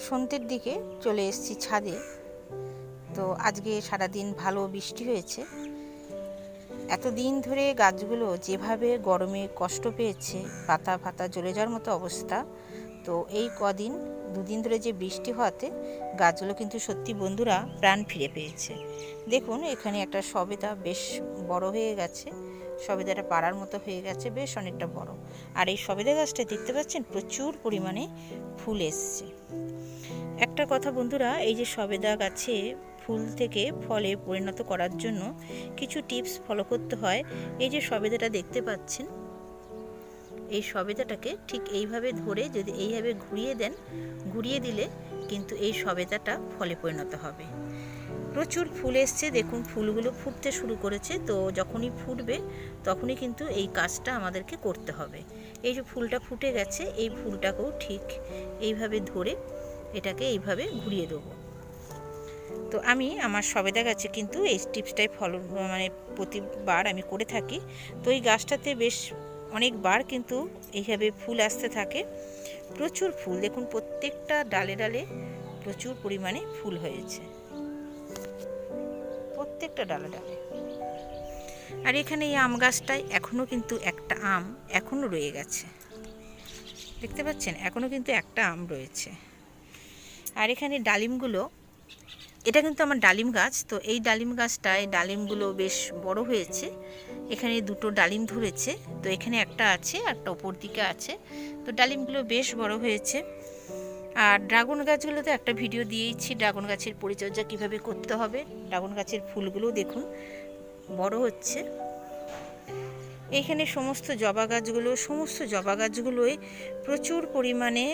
সন্ধ্যের দিকে চলে এসেছি ছাদে। তো আজকে সারাদিন ভালো বৃষ্টি হয়েছে। এতদিন ধরে গাছগুলো যেভাবে গরমে কষ্ট পেয়েছে, পাতা ফাতা জ্বলে যাওয়ার মতো অবস্থা, তো এই কদিন দুদিন ধরে যে বৃষ্টি হওয়াতে গাছগুলো কিন্তু সত্যি বন্ধুরা প্রাণ ফিরে পেয়েছে। দেখুন এখানে একটা সবেদা বেশ বড় হয়ে গেছে, সবেদাটা পাড়ার মতো হয়ে গেছে, বেশ অনেকটা বড়। আর এই সবেদা গাছটা দেখতে পাচ্ছেন প্রচুর পরিমাণে ফুল এসছে। একটা কথা বন্ধুরা, এই যে সবেদা গাছে ফুল থেকে ফলে পরিণত করার জন্য কিছু টিপস ফলো করতে হয়। এই যে সবেদাটা দেখতে পাচ্ছেন, এই সবেদাটাকে ঠিক এইভাবে ধরে যদি এইভাবে ঘুরিয়ে দেন, ঘুরিয়ে দিলে কিন্তু এই সবেদাটা ফলে পরিণত হবে। প্রচুর ফুল এসছে, দেখুন ফুলগুলো ফুটতে শুরু করেছে। তো যখনই ফুটবে তখনই কিন্তু এই কাজটা আমাদেরকে করতে হবে। এই যে ফুলটা ফুটে গেছে, এই ফুলটাকেও ঠিক এইভাবে ধরে এটাকে এইভাবে ঘুরিয়ে দেবো। তো আমি আমার সবেদা গাছে কিন্তু এই টিপসটাই ফলো প্রতিবার আমি করে থাকি। তো এই গাছটাতে বেশ অনেকবার কিন্তু এইভাবে ফুল আসতে থাকে, প্রচুর ফুল। দেখুন প্রত্যেকটা ডালে ডালে প্রচুর পরিমাণে ফুল হয়েছে, প্রত্যেকটা ডালে ডালে। আর এখানে এই আম গাছটায় এখনও কিন্তু একটা আম এখনও রয়ে গেছে, দেখতে পাচ্ছেন এখনও কিন্তু একটা আম রয়েছে। আর এখানে ডালিমগুলো, এটা কিন্তু আমার ডালিম গাছ। তো এই ডালিম গাছটায় ডালিমগুলো বেশ বড় হয়েছে। এখানে দুটো ডালিম ধরেছে, তো এখানে একটা আছে, একটা ওপর দিকে আছে। তো ডালিমগুলো বেশ বড় হয়েছে। আর ড্রাগন গাছগুলোতে একটা ভিডিও দিয়েছি, ড্রাগন গাছের পরিচর্যা কিভাবে করতে হবে। ড্রাগন গাছের ফুলগুলো দেখুন বড় হচ্ছে। এইখানে সমস্ত জবা গাছগুলোই প্রচুর পরিমাণে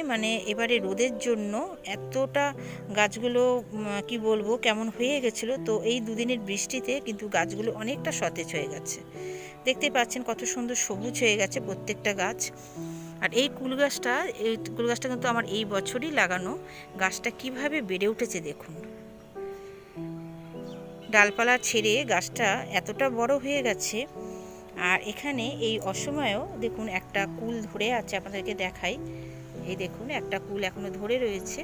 এবারে রোদের জন্য এতটা গাছগুলো কি বলবো কেমন হয়ে গেছিলো। তো এই দুদিনের বৃষ্টিতে কিন্তু গাছগুলো অনেকটা সতেজ হয়ে গেছে, দেখতে পাচ্ছেন কত সুন্দর সবুজ হয়ে গেছে প্রত্যেকটা গাছ। আর এই কুল গাছটা কিন্তু আমার এই বছরই লাগানো। গাছটা কিভাবে বেড়ে উঠেছে দেখুন, ডালপালা ছেড়ে গাছটা এতটা বড় হয়ে গেছে। আর এখানে এই অসময়েও দেখুন একটা কুল ধরে আছে, আপনাদেরকে দেখাই। এই দেখুন একটা কুল এখনো ধরে রয়েছে,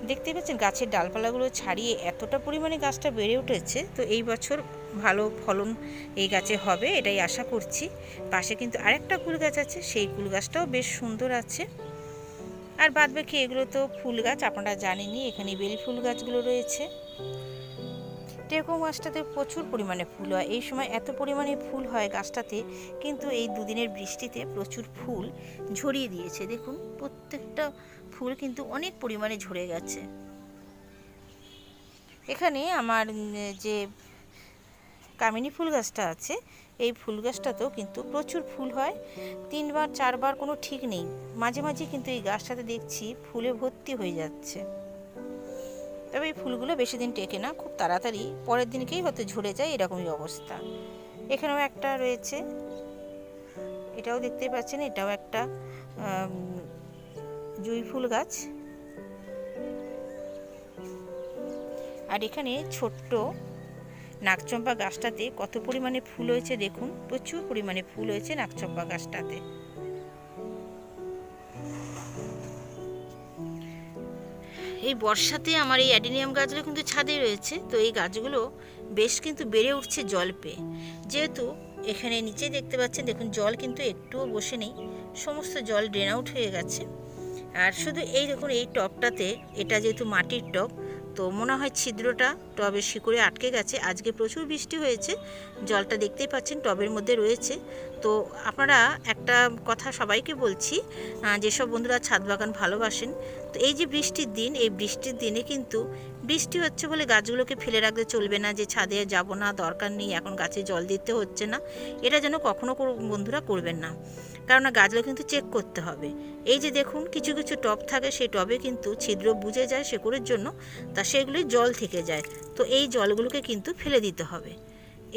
দেখতে পাচ্ছেন গাছের ডালপালাগুলো ছাড়িয়ে এতটা পরিমাণে গাছটা বেড়ে উঠেছে। তো এই বছর ভালো ফলন এই গাছে হবে এটাই আশা করছি। পাশে কিন্তু আরেকটা কুল গাছ আছে, সেই কুল গাছটাও বেশ সুন্দর আছে। আর বাদ বাকি এগুলো তো ফুল গাছ, আপনারা জানেনই। এখানে বেল ফুল গাছগুলো রয়েছে। টেকো গাছটাতে প্রচুর পরিমাণে ফুল হয়, এই সময় এত পরিমাণে ফুল হয় গাছটাতে, কিন্তু এই দুদিনের বৃষ্টিতে প্রচুর ফুল ঝরিয়ে দিয়েছে। দেখুন প্রত্যেকটা ফুল কিন্তু অনেক পরিমাণে ঝরে গেছে। এখানে আমার যে কামিনী ফুল গাছটা আছে, এই ফুল গাছটাতেও কিন্তু প্রচুর ফুল হয়, 3বার 4বার কোনো ঠিক নেই। মাঝে মাঝে কিন্তু এই গাছটাতে দেখছি ফুলে ভর্তি হয়ে যাচ্ছে। তবে এই ফুলগুলো বেশি দিন টেকে না, খুব তাড়াতাড়ি পরের দিনকেই হয়তো ঝরে যায়, এরকমই অবস্থা। এখানেও একটা রয়েছে, এটাও দেখতে পাচ্ছেন, এটাও একটা জুঁই ফুল গাছ। আর এখানে ছোট্ট নাগচম্পা গাছটাতে কত পরিমাণে ফুল হয়েছে দেখুন, প্রচুর পরিমাণে ফুল হয়েছে নাগচম্পা গাছটাতে। এই বর্ষাতে আমার এই অ্যাডিনিয়াম গাছগুলো কিন্তু ছাদে রয়েছে। তো এই গাছগুলো বেশ কিন্তু বেড়ে উঠছে জল পেয়ে, যেহেতু এখানে নিচে দেখতে পাচ্ছেন, দেখুন জল কিন্তু একটুও বসে নেই, সমস্ত জল ড্রেন আউট হয়ে গেছে। আর শুধু এই দেখুন এই টবটাতে, এটা যেহেতু মাটির টব, তো মনে হয় ছিদ্রটা টবের শিকড়ে আটকে গেছে। আজকে প্রচুর বৃষ্টি হয়েছে, জলটা দেখতেই পাচ্ছেন টবের মধ্যে রয়েছে। তো আপনারা একটা কথা সবাইকে বলছি, যেসব বন্ধুরা ছাদ বাগান ভালোবাসেন, তো এই যে বৃষ্টির দিন, এই বৃষ্টির দিনে কিন্তু বৃষ্টি হচ্ছে বলে গাছগুলোকে ফেলে রাখতে চলবে না, যে ছাদে যাব না, দরকার নেই, এখন গাছে জল দিতে হচ্ছে না, এটা যেন কখনো বন্ধুরা করবেন না। কারণ গাছগুলো কিন্তু চেক করতে হবে। এই যে দেখুন কিছু কিছু টব থাকে, সেই টবে কিন্তু ছিদ্র বুজে যায় শেকড়ের জন্য, তা সেগুলি জল থেকে যায়। তো এই জলগুলোকে কিন্তু ফেলে দিতে হবে।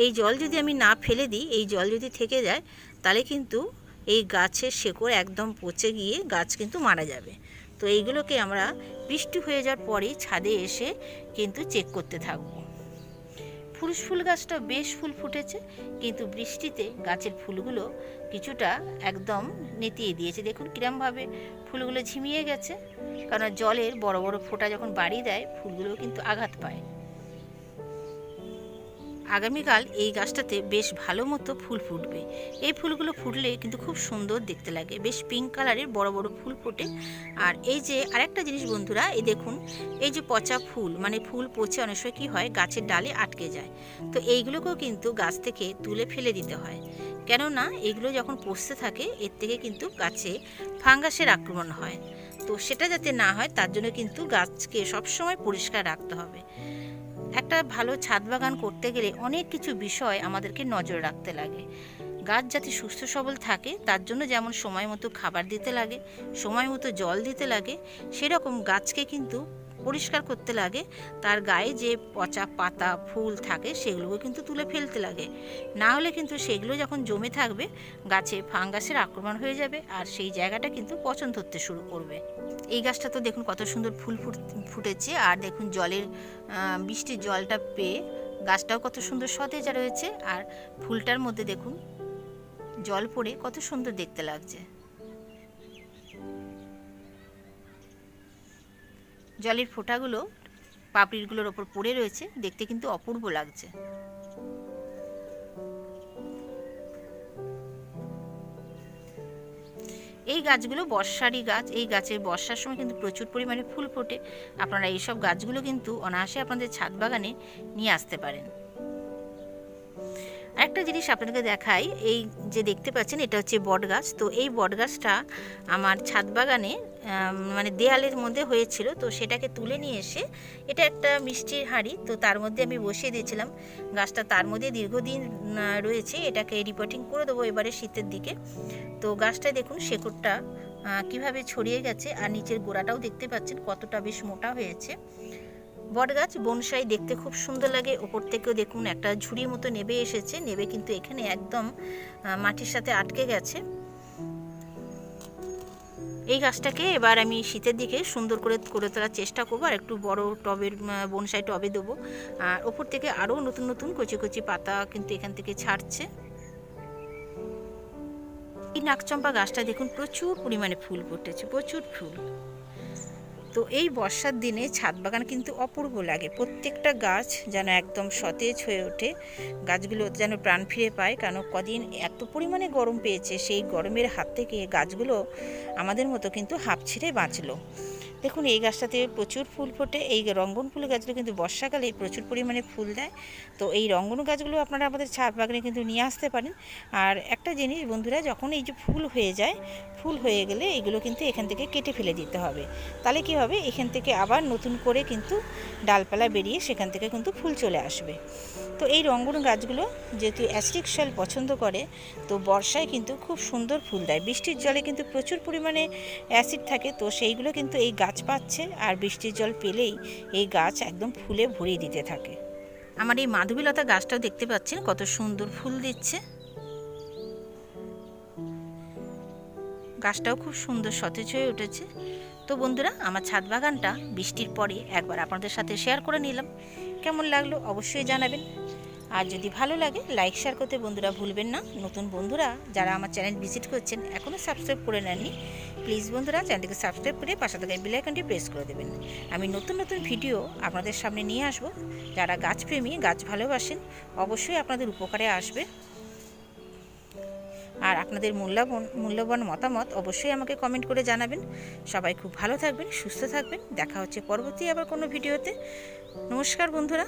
এই জল যদি আমি না ফেলে দিই, এই জল যদি থেকে যায়, তাহলে কিন্তু এই গাছের শেকড় একদম পচে গিয়ে গাছ কিন্তু মারা যাবে। তো এইগুলোকে আমরা বৃষ্টি হয়ে যাওয়ার পরেই ছাদে এসে কিন্তু চেক করতে থাকবো। পুরুষ ফুল গাছটা বেশ ফুল ফুটেছে, কিন্তু বৃষ্টিতে গাছের ফুলগুলো কিছুটা একদম নেতিয়ে দিয়েছে। দেখুন কিরমভাবে ফুলগুলো ঝিমিয়ে গেছে, কারণ জলের বড় বড় ফোঁটা যখন বাড়ি দেয় ফুলগুলো কিন্তু আঘাত পায়। আগামীকাল এই গাছটাতে বেশ ভালো মতো ফুল ফুটবে। এই ফুলগুলো ফুটলে কিন্তু খুব সুন্দর দেখতে লাগে, বেশ পিঙ্ক কালারের বড় বড় ফুল ফোটে। আর এই যে আরেকটা জিনিস বন্ধুরা, এই দেখুন এই যে পচা ফুল, মানে ফুল পচে অনেক সময় কী হয় গাছের ডালে আটকে যায়, তো এইগুলোকেও কিন্তু গাছ থেকে তুলে ফেলে দিতে হয়। কেননা এগুলো যখন পচতে থাকে এর থেকে কিন্তু গাছে ফাঙ্গাসের আক্রমণ হয়। তো সেটা যাতে না হয় তার জন্য কিন্তু গাছকে সবসময় পরিষ্কার রাখতে হবে। একটা ভালো ছাদ বাগান করতে গেলে অনেক কিছু বিষয় আমাদেরকে নজর রাখতে লাগে। গাছ যাতে সুস্থ সবল থাকে তার জন্য যেমন সময় মতো খাবার দিতে লাগে, সময় মতো জল দিতে লাগে, সেরকম গাছকে কিন্তু পরিষ্কার করতে লাগে। তার গায়ে যে পচা পাতা ফুল থাকে সেগুলোকে কিন্তু তুলে ফেলতে লাগে, না হলে কিন্তু সেগুলো যখন জমে থাকবে গাছে ফাঙ্গাসের আক্রমণ হয়ে যাবে, আর সেই জায়গাটা কিন্তু পচন ধরতে শুরু করবে। এই গাছটা তো দেখুন কত সুন্দর ফুল ফুটেছে, আর দেখুন বৃষ্টির জলটা পেয়ে গাছটাও কত সুন্দর সতেজ রয়েছে, আর ফুলটার মধ্যে দেখুন জল পড়ে কত সুন্দর দেখতে লাগছে। জলের ফোঁটাগুলো পাপড়িগুলোর ওপর পড়ে রয়েছে, দেখতে কিন্তু অপূর্ব লাগছে। এই গাছগুলো বর্ষারই গাছ, এই গাছের বর্ষার সময় কিন্তু প্রচুর পরিমাণে ফুল ফোটে। আপনারা এইসব গাছগুলো কিন্তু অনায়াসে আপনাদের ছাদ বাগানে নিয়ে আসতে পারেন। একটা জিনিস আপনাদেরকে দেখাই, এই যে দেখতে পাচ্ছেন এটা হচ্ছে বট গাছ। তো এই বট গাছটা আমার ছাদ বাগানে মানে দেয়ালের মধ্যে হয়েছিল, তো সেটাকে তুলে নিয়ে এসে এটা একটা মিষ্টির হাঁড়ি, তো তার মধ্যে আমি বসিয়ে দিয়েছিলাম। গাছটা তার মধ্যে দীর্ঘদিন রয়েছে, এটাকে রিপোর্টিং করে দেবো এবারে শীতের দিকে। তো গাছটায় দেখুন শেকড়টা কিভাবে ছড়িয়ে গেছে, আর নিচের গোড়াটাও দেখতে পাচ্ছেন কতটা বেশ মোটা হয়েছে। বটগাছ বনসাই দেখতে খুব সুন্দর লাগে। ওপর থেকেও দেখুন একটা ঝুড়ির মতো নেবে এসেছে, নেবে কিন্তু এখানে একদম মাটির সাথে আটকে গেছে। এই গাছটাকে এবার আমি শীতের দিকে সুন্দর করে তোলার চেষ্টা করবো, আর একটু বড় টবের বনসাই টবে দেবো। আর ওপর থেকে আরও নতুন নতুন কচি কচি পাতা কিন্তু এখান থেকে ছাড়ছে। এই নাকচম্পা গাছটা দেখুন প্রচুর পরিমাণে ফুল ফুটেছে, প্রচুর ফুল। তো এই বর্ষার দিনে ছাদ বাগান কিন্তু অপূর্ব লাগে, প্রত্যেকটা গাছ যেন একদম সতেজ হয়ে ওঠে, গাছগুলো যেন প্রাণ ফিরে পায়। কারণ কদিন এত পরিমাণে গরম পেয়েছে, সেই গরমের হাত থেকে গাছগুলো আমাদের মতো কিন্তু হাঁপ ছেড়ে বাঁচলো। দেখুন এই গাছটাতে প্রচুর ফুল ফোটে। এই রঙ্গন ফুল গাছগুলো কিন্তু বর্ষাকালে প্রচুর পরিমাণে ফুল দেয়। তো এই রঙ্গন গাছগুলো আপনারা আমাদের ছাদ বাগানে কিন্তু নিয়ে আসতে পারেন। আর একটা জিনিস বন্ধুরা, যখন এই যে ফুল হয়ে যায়, ফুল হয়ে গেলে এগুলো কিন্তু এখান থেকে কেটে ফেলে দিতে হবে। তাহলে কি হবে, এখান থেকে আবার নতুন করে কিন্তু ডালপালা বেরিয়ে সেখান থেকে কিন্তু ফুল চলে আসবে। তো এই রঙ্গন গাছগুলো যেহেতু অ্যাসিডিক সয়েল পছন্দ করে, তো বর্ষায় কিন্তু খুব সুন্দর ফুল দেয়। বৃষ্টির জলে কিন্তু প্রচুর পরিমাণে অ্যাসিড থাকে, তো সেইগুলো কিন্তু এই গাছ পাচ্ছে, আর বৃষ্টির জল পেলেই এই গাছ একদম ফুলে ভরিয়ে দিতে থাকে। আমার এই মাধবীলতা গাছটাও দেখতে পাচ্ছেন কত সুন্দর ফুল দিচ্ছে, গাছটাও খুব সুন্দর সতেজ হয়ে উঠেছে। তো বন্ধুরা, আমার ছাদ বাগানটা বৃষ্টির পরে একবার আপনাদের সাথে শেয়ার করে নিলাম। কেমন লাগলো অবশ্যই জানাবেন, আর যদি ভালো লাগে লাইক শেয়ার করতে বন্ধুরা ভুলবেন না। নতুন বন্ধুরা যারা আমার চ্যানেল ভিজিট করছেন এখনও সাবস্ক্রাইব করে নেননি, প্লিজ বন্ধুরা চ্যানেলটিকে সাবস্ক্রাইব করে পাশে থাকা বেল আইকনটি প্রেস করে দেবেন। আমি নতুন নতুন ভিডিও আপনাদের সামনে নিয়ে আসব। যারা গাছপ্রেমী, গাছ ভালোবাসেন, অবশ্যই আপনাদের উপকারে আসবে। আর আপনাদের মূল্যবান মতামত অবশ্যই আমাকে কমেন্ট করে জানাবেন। সবাই খুব ভালো থাকবেন, সুস্থ থাকবেন। দেখা হচ্ছে পরবর্তী আবার কোনো ভিডিওতে। নমস্কার বন্ধুরা।